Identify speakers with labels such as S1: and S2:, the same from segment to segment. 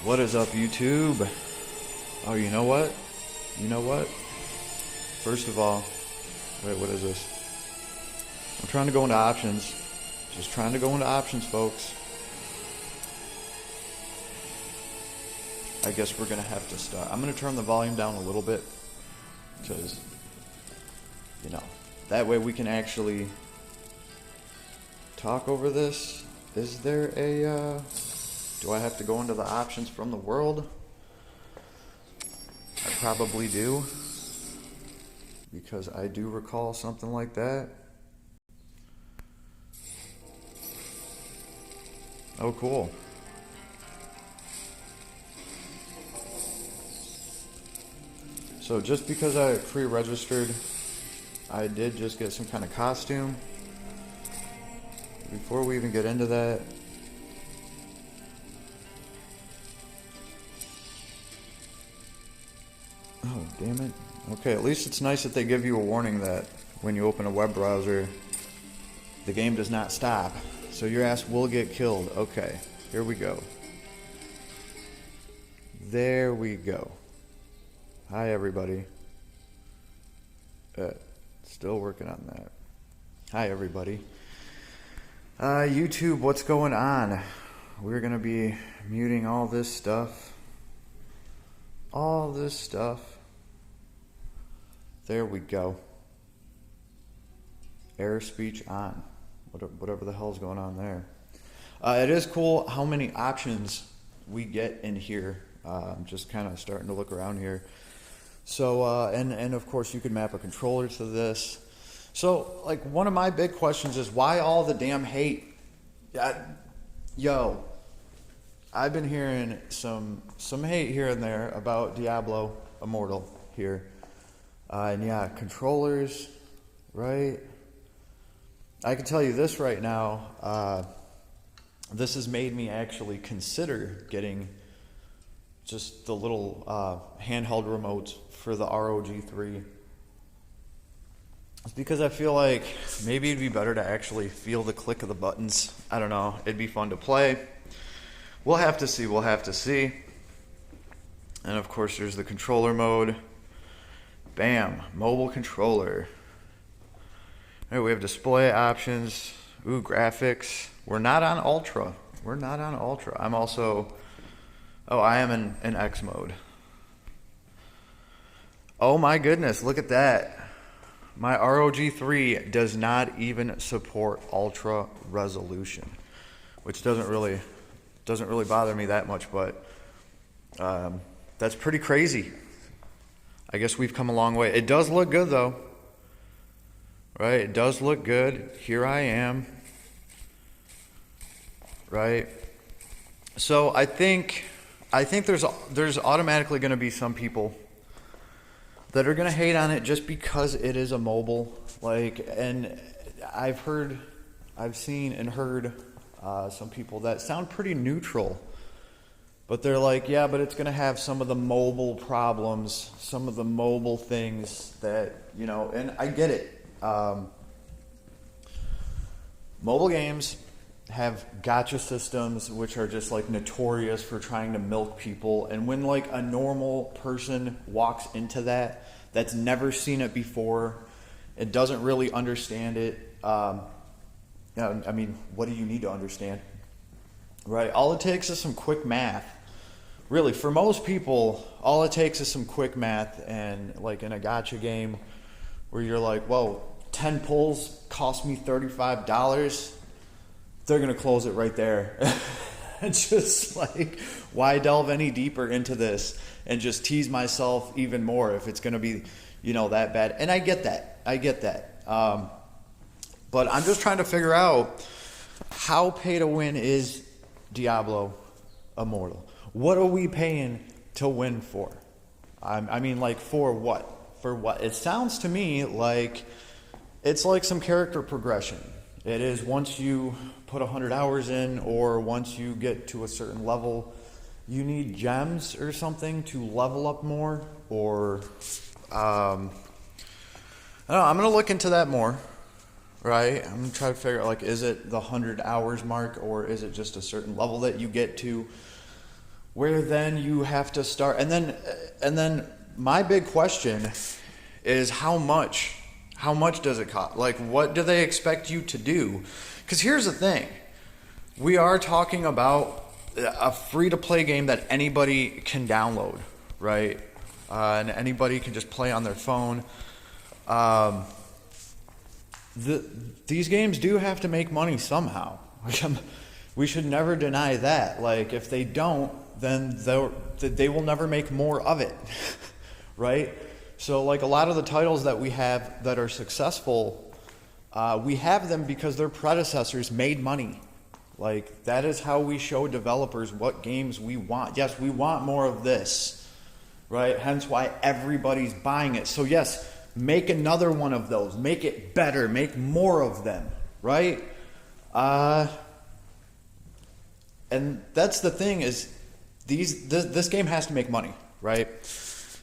S1: What is up, YouTube? Oh, you know what? You know what? First of all, wait, what is this? I'm trying to go into options. Just trying to go into options, folks. I guess we're gonna have to start. I'm gonna turn the volume down a little bit because, you know, that way we can actually talk over this. Is there a, do I have to go into the options from the world? I probably do, because I do recall something like that. Oh, cool. So just because I pre-registered, I did just get some kind of costume. Before we even get into that, oh, damn it. Okay, at least it's nice that they give you a warning that when you open a web browser, the game does not stop. So your ass will get killed. Okay, here we go. There we go. Hi, everybody. Still working on that. Hi, everybody. YouTube, what's going on? We're going to be muting all this stuff. All this stuff. There we go. Air speech on. Whatever the hell's going on there. It is cool how many options we get in here. I'm just kind of starting to look around here. So, and of course you can map a controller to this. So, like, one of my big questions is why all the damn hate? Yo, I've been hearing some hate here and there about Diablo Immortal here. And yeah, controllers, right? I can tell you this right now. This has made me actually consider getting just the little handheld remotes for the ROG3. It's because I feel like maybe it'd be better to actually feel the click of the buttons. I don't know. It'd be fun to play. We'll have to see. We'll have to see. And of course, there's the controller mode. Bam. Mobile controller. All right, we have display options. Ooh, graphics. We're not on Ultra. We're not on Ultra. I'm also... Oh, I am in X mode. Oh my goodness, look at that. My ROG3 does not even support ultra resolution, which doesn't really bother me that much, but that's pretty crazy. I guess we've come a long way. It does look good though. Right? It does look good. Here I am. Right? So I think there's automatically going to be some people that are going to hate on it just because it is a mobile. Like, and I've seen and heard some people that sound pretty neutral, but they're like, yeah, but it's going to have some of the mobile problems, some of the mobile things that, you know, and I get it. Mobile games have gotcha systems which are just like notorious for trying to milk people, and when like a normal person walks into that's never seen it before, it doesn't really understand it, I mean, what do you need to understand, right? All it takes is some quick math. Really, for most people, all it takes is some quick math, and like in a gotcha game where you're like, whoa, 10 pulls cost me $35, they're going to close it right there. It's just like, why delve any deeper into this and just tease myself even more if it's going to be, you know, that bad? And I get that. But I'm just trying to figure out how pay to win is Diablo Immortal. What are we paying to win for? I mean, like, for what? For what? It sounds to me like it's like some character progression. It is once you put 100 hours in, or once you get to a certain level, you need gems or something to level up more, or I don't know. I'm going to look into that more, right? I'm going to try to figure out, like, is it the 100 hours mark, or is it just a certain level that you get to? where then you have to start, and then my big question is how much does it cost? Like, what do they expect you to do? Because here's the thing, we are talking about a free-to-play game that anybody can download, right? And anybody can just play on their phone. These games do have to make money somehow. We should never deny that. Like, if they don't, then they will never make more of it, right? So, like, a lot of the titles that we have that are successful, we have them because their predecessors made money. Like, that is how we show developers what games we want. Yes, we want more of this, right? Hence why everybody's buying it. So, yes, make another one of those. Make it better. Make more of them, right? And that's the thing is, this game has to make money, right?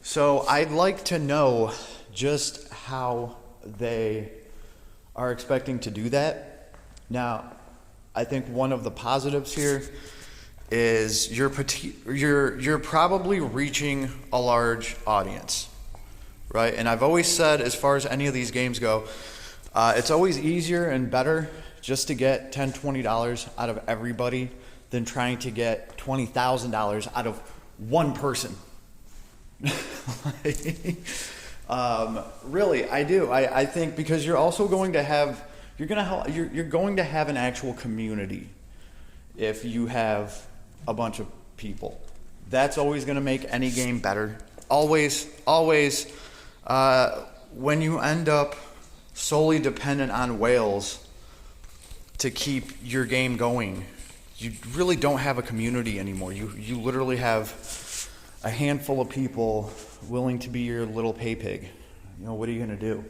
S1: So I'd like to know just how they are expecting to do that. Now, I think one of the positives here is you're probably reaching a large audience, right? And I've always said, as far as any of these games go, it's always easier and better just to get $10, $20 out of everybody than trying to get $20,000 out of one person. Really, I do. I think because you're also going to have you're going to have an actual community if you have a bunch of people. That's always going to make any game better. Always. When you end up solely dependent on whales to keep your game going, you really don't have a community anymore. You literally have a handful of people willing to be your little pay pig. You know, what are you going to do?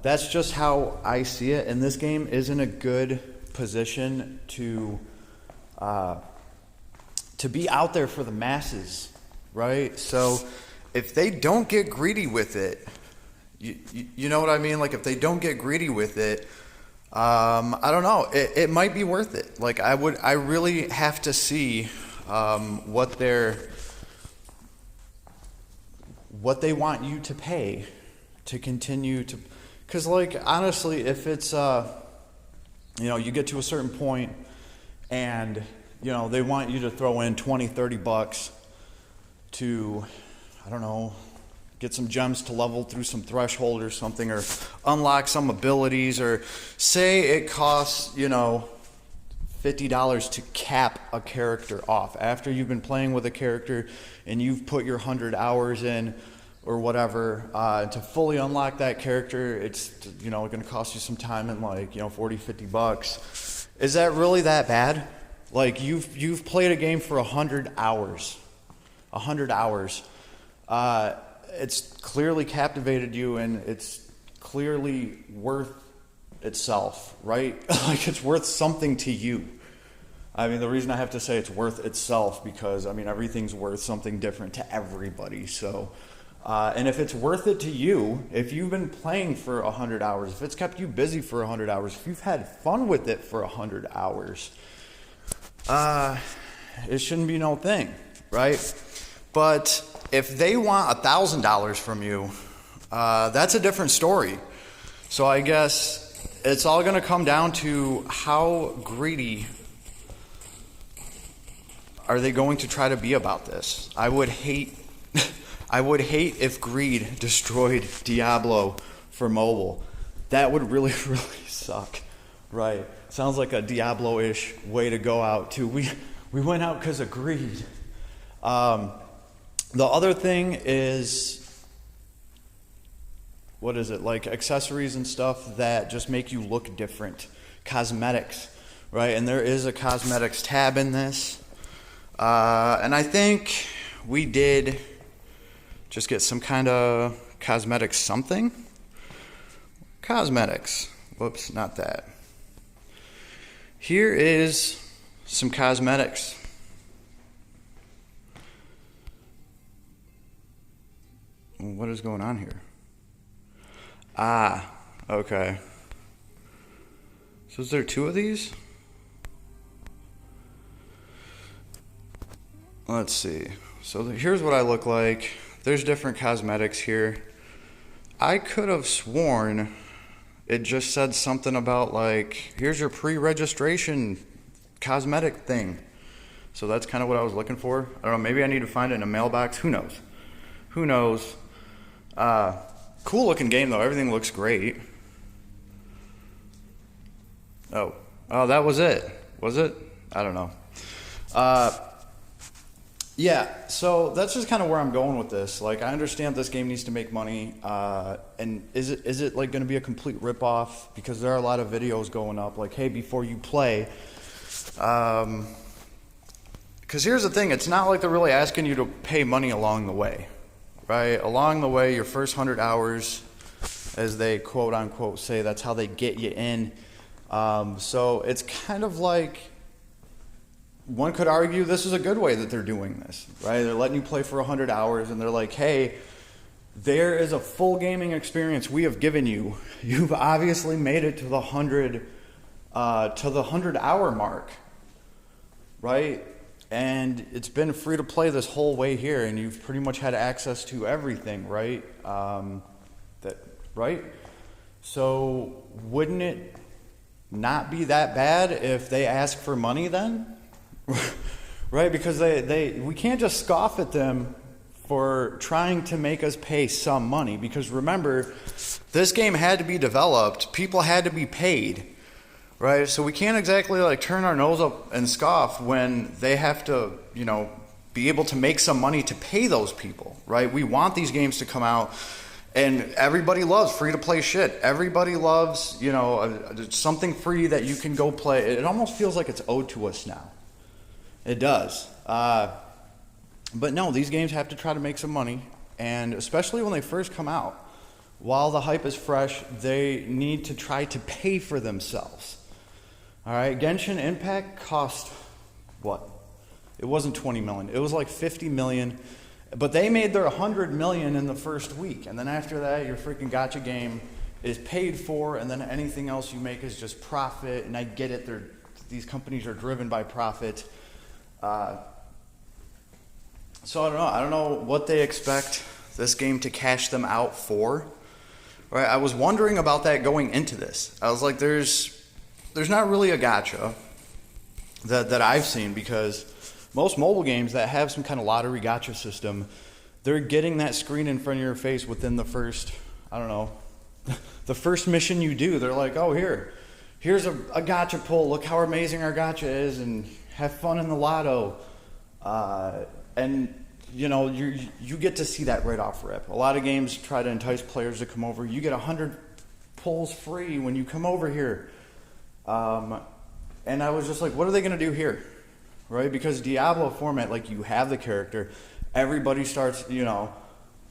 S1: That's just how I see it, and this game is in a good position to be out there for the masses, right? So if they don't get greedy with it, you know what I mean? Like, if they don't get greedy with it, I don't know. It might be worth it. Like, I really have to see what they want you to pay to continue to, because, like, honestly, if it's you get to a certain point and they want you to throw in $20-$30 to, I don't know, get some gems to level through some threshold or something, or unlock some abilities, or say it costs $50 to cap a character off after you've been playing with a character and you've put your 100 hours in or whatever, to fully unlock that character, it's going to cost you some time and $40-$50. Is that really that bad? Like, you've played a game for 100 hours. 100 hours. It's clearly captivated you, and it's clearly worth itself, right? Like, it's worth something to you. I mean, the reason I have to say it's worth itself, because everything's worth something different to everybody. So, and if it's worth it to you, if you've been playing for 100 hours, if it's kept you busy for 100 hours, if you've had fun with it for 100 hours, it shouldn't be no thing, right? But if they want $1,000 from you, that's a different story. So I guess it's all going to come down to how greedy are they going to try to be about this. I would hate if greed destroyed Diablo for mobile. That would really, really suck, right? Sounds like a Diablo-ish way to go out too. We went out because of greed. The other thing is, what is it, like accessories and stuff that just make you look different. Cosmetics, right? And there is a cosmetics tab in this. And I think we did just get some kind of cosmetics something. Cosmetics. Whoops, not that. Here is some cosmetics. What is going on here? Okay. So is there two of these? Let's see. So here's what I look like. There's different cosmetics here. I could have sworn it just said something about like, here's your pre-registration cosmetic thing. So that's kind of what I was looking for. I don't know, maybe I need to find it in a mailbox. Who knows? Who knows? Cool looking game though. Everything looks great. Oh, that was it. Was it? I don't know. Yeah, so that's just kind of where I'm going with this. Like, I understand this game needs to make money, and is it like going to be a complete ripoff? Because there are a lot of videos going up, like, hey, before you play, because here's the thing, it's not like they're really asking you to pay money along the way, right? Along the way, your first 100 hours, as they quote unquote say, that's how they get you in. So it's kind of like, one could argue this is a good way that they're doing this, right? They're letting you play for 100 hours, and they're like, hey, there is a full gaming experience we have given you. You've obviously made it to the 100-hour mark, right? And it's been free to play this whole way here, and you've pretty much had access to everything, right? Right? So wouldn't it not be that bad if they ask for money then? Right, because we can't just scoff at them for trying to make us pay some money, because remember, this game had to be developed, people had to be paid, right? So we can't exactly like turn our nose up and scoff when they have to, you know, be able to make some money to pay those people, right? We want these games to come out, and everybody loves free-to-play shit. Everybody loves, you know, something free that you can go play. It almost feels like it's owed to us now. It does. But no, these games have to try to make some money, and especially when they first come out, while the hype is fresh, they need to try to pay for themselves. All right, Genshin Impact cost what? It wasn't 20 million. It was like 50 million, but they made their 100 million in the first week, and then after that, your freaking gacha game is paid for, and then anything else you make is just profit. And I get it; these companies are driven by profit. So I don't know. I don't know what they expect this game to cash them out for. Right? I was wondering about that going into this. I was like, there's not really a gacha that I've seen, because most mobile games that have some kind of lottery gacha system, they're getting that screen in front of your face within the first, I don't know, the first mission you do. They're like, oh, here's a gacha pull. Look how amazing our gacha is, and have fun in the lotto. And you know, you get to see that right off rip. A lot of games try to entice players to come over. You get 100 pulls free when you come over here. And I was just like, what are they going to do here? Right? Because Diablo format, like, you have the character. Everybody starts, you know,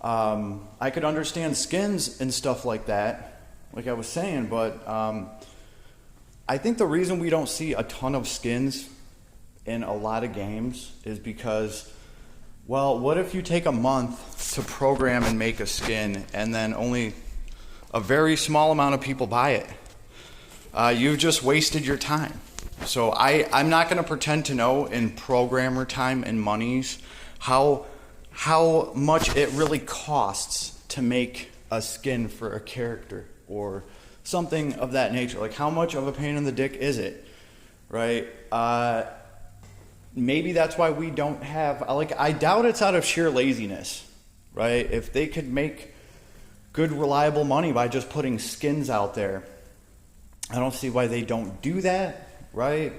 S1: I could understand skins and stuff like that, like I was saying, but I think the reason we don't see a ton of skins in a lot of games is because, well, what if you take a month to program and make a skin, and then only a very small amount of people buy it? You've just wasted your time. So I'm not going to pretend to know in programmer time and monies how much it really costs to make a skin for a character or something of that nature. Like, how much of a pain in the dick is it, right? Maybe that's why we don't have, like, I doubt it's out of sheer laziness, right? If they could make good, reliable money by just putting skins out there, I don't see why they don't do that, right?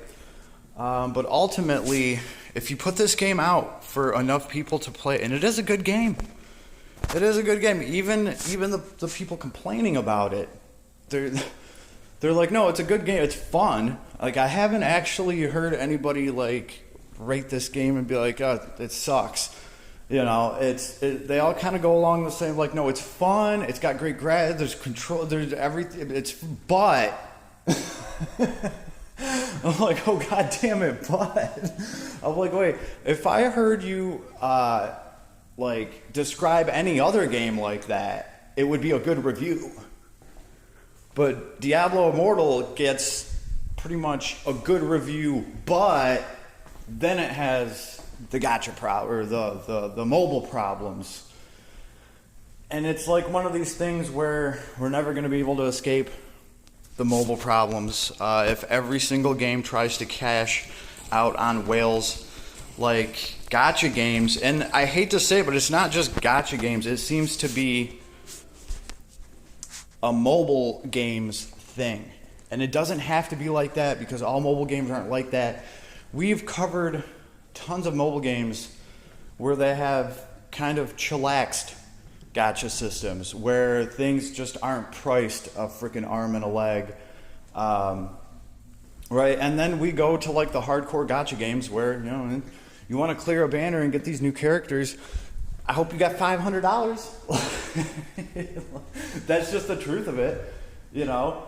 S1: But ultimately, if you put this game out for enough people to play, and it is a good game. It is a good game. Even the people complaining about it, they're like, no, it's a good game. It's fun. Like, I haven't actually heard anybody like rate this game and be like, oh, it sucks. You know, they all kind of go along the same, like, no, it's fun. It's got great graphics. There's control. There's everything. But I'm like, oh, god damn it, but I'm like, wait, if I heard you like describe any other game like that, it would be a good review. But Diablo Immortal gets pretty much a good review, but then it has the gacha or the mobile problems. And it's like one of these things where we're never going to be able to escape the mobile problems. If every single game tries to cash out on whales like gacha games, and I hate to say it, but it's not just gacha games. It seems to be a mobile games thing. And it doesn't have to be like that, because all mobile games aren't like that. We've covered tons of mobile games where they have kind of chillaxed gacha systems, where things just aren't priced a freaking arm and a leg. Right? And then we go to like the hardcore gacha games where, you know, you want to clear a banner and get these new characters. I hope you got $500. That's just the truth of it, you know.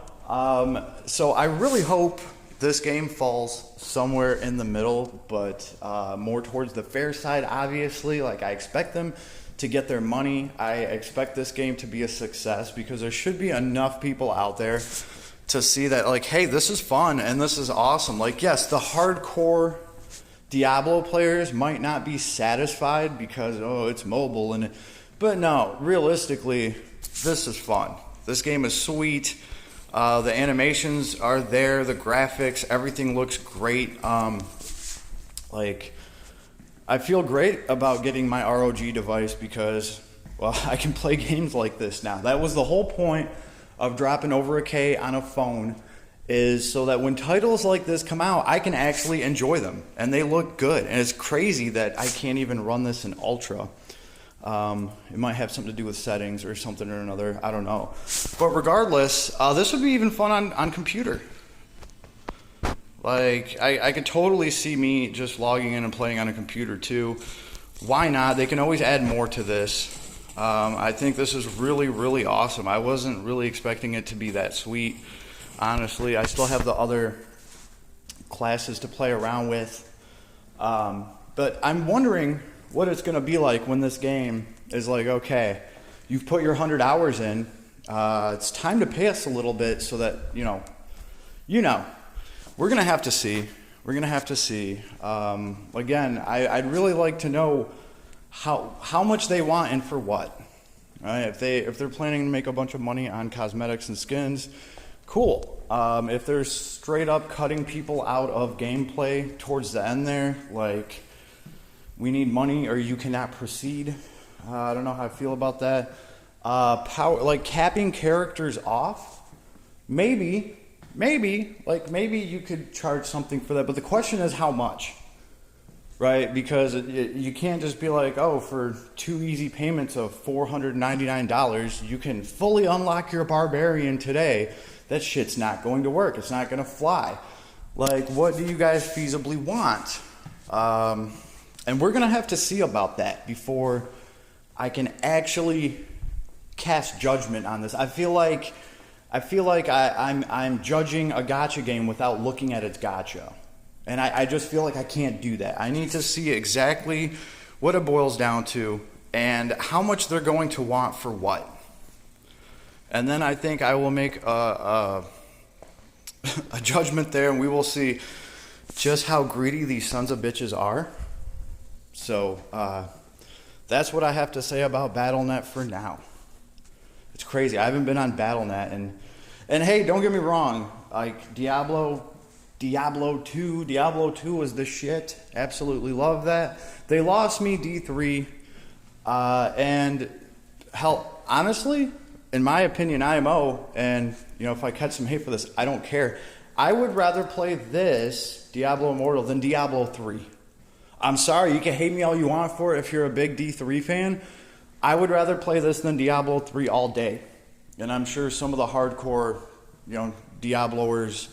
S1: So I really hope this game falls somewhere in the middle, but more towards the fair side, obviously. Like, I expect them to get their money. I expect this game to be a success, because there should be enough people out there to see that, like, hey, this is fun and this is awesome. Like, yes, the hardcore Diablo players might not be satisfied because, oh, it's mobile, but no, realistically, this is fun. This game is sweet. The animations are there, the graphics, everything looks great. Like, I feel great about getting my ROG device because, well, I can play games like this now. That was the whole point of dropping over $1,000 on a phone, is so that when titles like this come out, I can actually enjoy them, and they look good. And it's crazy that I can't even run this in Ultra. It might have something to do with settings or something or another. I don't know. But regardless, this would be even fun on computer. Like, I could totally see me just logging in and playing on a computer too. Why not? They can always add more to this. I think this is really, really awesome. I wasn't really expecting it to be that sweet. Honestly, I still have the other classes to play around with. But I'm wondering what it's going to be like when this game is like, okay, you've put your 100 hours in. It's time to pay us a little bit so that, you know, we're going to have to see. We're going to have to see. Again, I'd really like to know how much they want and for what. Right? If they're planning to make a bunch of money on cosmetics and skins, cool. If they're straight up cutting people out of gameplay towards the end there, like, we need money or you cannot proceed. I don't know how I feel about that. Like capping characters off, maybe you could charge something for that. But the question is how much, right? Because you can't just be like, oh, for 2 easy payments of $499, you can fully unlock your barbarian today. That shit's not going to work. It's not going to fly. Like, what do you guys feasibly want? And we're going to have to see about that before I can actually cast judgment on this. I feel like I'm judging a gacha game without looking at its gacha. And I just feel like I can't do that. I need to see exactly what it boils down to and how much they're going to want for what. And then I think I will make a judgment there, and we will see just how greedy these sons of bitches are. So that's what I have to say about Battle.net for now. It's crazy. I haven't been on Battle.net, and hey, don't get me wrong. Like Diablo 2 was the shit. Absolutely love that. They lost me D3, and hell, honestly, in my opinion, IMO, and you know, if I catch some hate for this, I don't care. I would rather play this Diablo Immortal than Diablo 3. I'm sorry, you can hate me all you want for it if you're a big D3 fan. I would rather play this than Diablo 3 all day. And I'm sure some of the hardcore, you know, Diabloers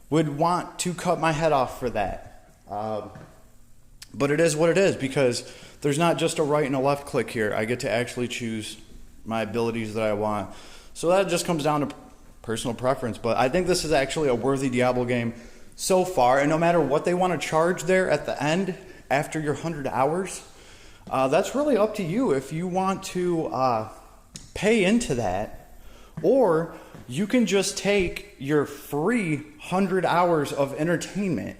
S1: would want to cut my head off for that. But it is what it is, because there's not just a right and a left click here. I get to actually choose my abilities that I want. So that just comes down to personal preference. But I think this is actually a worthy Diablo game so far. And no matter what they want to charge there at the end, after your 100 hours, that's really up to you if you want to pay into that, or you can just take your free 100 hours of entertainment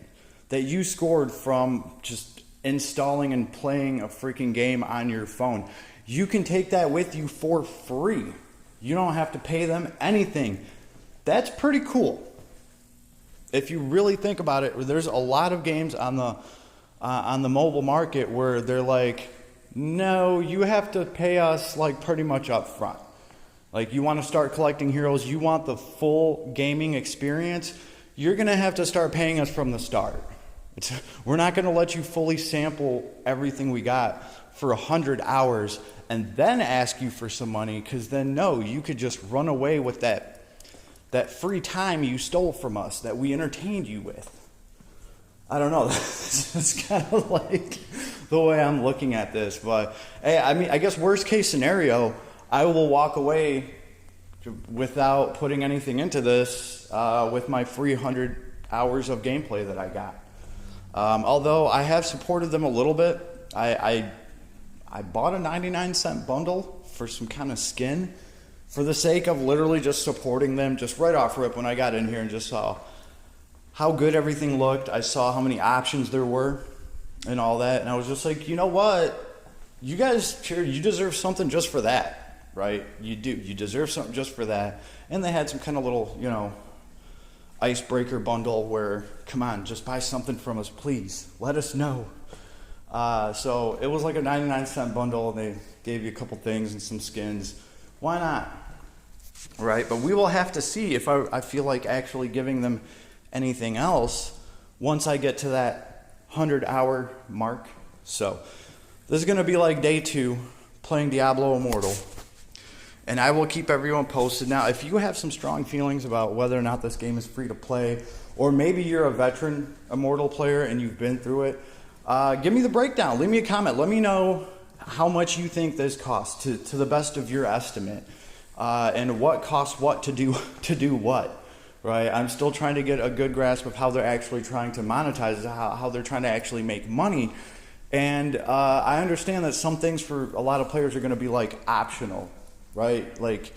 S1: that you scored from just installing and playing a freaking game on your phone. You can take that with you for free. You don't have to pay them anything. That's pretty cool. If you really think about it, there's a lot of games on the mobile market where they're like, no, you have to pay us like pretty much up front. Like, you want to start collecting heroes, you want the full gaming experience, you're going to have to start paying us from the start. We're not going to let you fully sample everything we got for 100 hours and then ask you for some money, because then no, you could just run away with that free time you stole from us that we entertained you with. I don't know. That's kind of like the way I'm looking at this. But hey, I mean, I guess worst case scenario, I will walk away without putting anything into this with my free 100 hours of gameplay that I got. Although I have supported them a little bit. I bought a 99-cent bundle for some kind of skin for the sake of literally just supporting them just right off rip when I got in here and just saw how good everything looked. I saw how many options there were and all that. And I was just like, you know what? You guys, you deserve something just for that, right? You do. You deserve something just for that. And they had some kind of little, icebreaker bundle where, come on, just buy something from us, please. Let us know. So it was like a 99-cent bundle. And they gave you a couple things and some skins. Why not? Right? But we will have to see if I feel like actually giving them anything else once I get to that 100-hour mark. So this is going to be like day 2 playing Diablo Immortal. And I will keep everyone posted. Now, if you have some strong feelings about whether or not this game is free to play, or maybe you're a veteran Immortal player and you've been through it, give me the breakdown. Leave me a comment. Let me know how much you think this costs to the best of your estimate, and what costs what to do what, right? I'm still trying to get a good grasp of how they're actually trying to monetize, how they're trying to actually make money. And I understand that some things for a lot of players are going to be like optional, right? Like,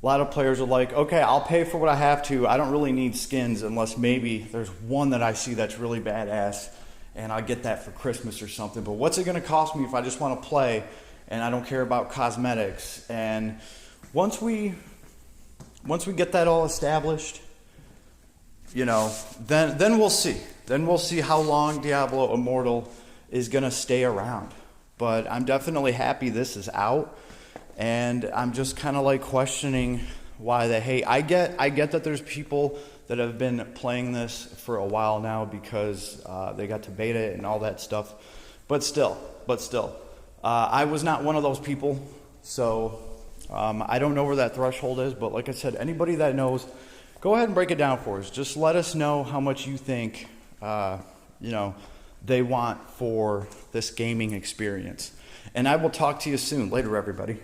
S1: a lot of players are like, okay, I'll pay for what I have to. I don't really need skins unless maybe there's one that I see that's really badass and I'll get that for Christmas or something. But what's it going to cost me if I just want to play and I don't care about cosmetics? And once we get that all established, then we'll see. Then we'll see how long Diablo Immortal is going to stay around. But I'm definitely happy this is out. And I'm just kind of like questioning why they hate. I get that there's people that have been playing this for a while now because they got to beta it and all that stuff. But still, I was not one of those people. So I don't know where that threshold is. But like I said, anybody that knows, go ahead and break it down for us. Just let us know how much you think, they want for this gaming experience. And I will talk to you soon. Later, everybody.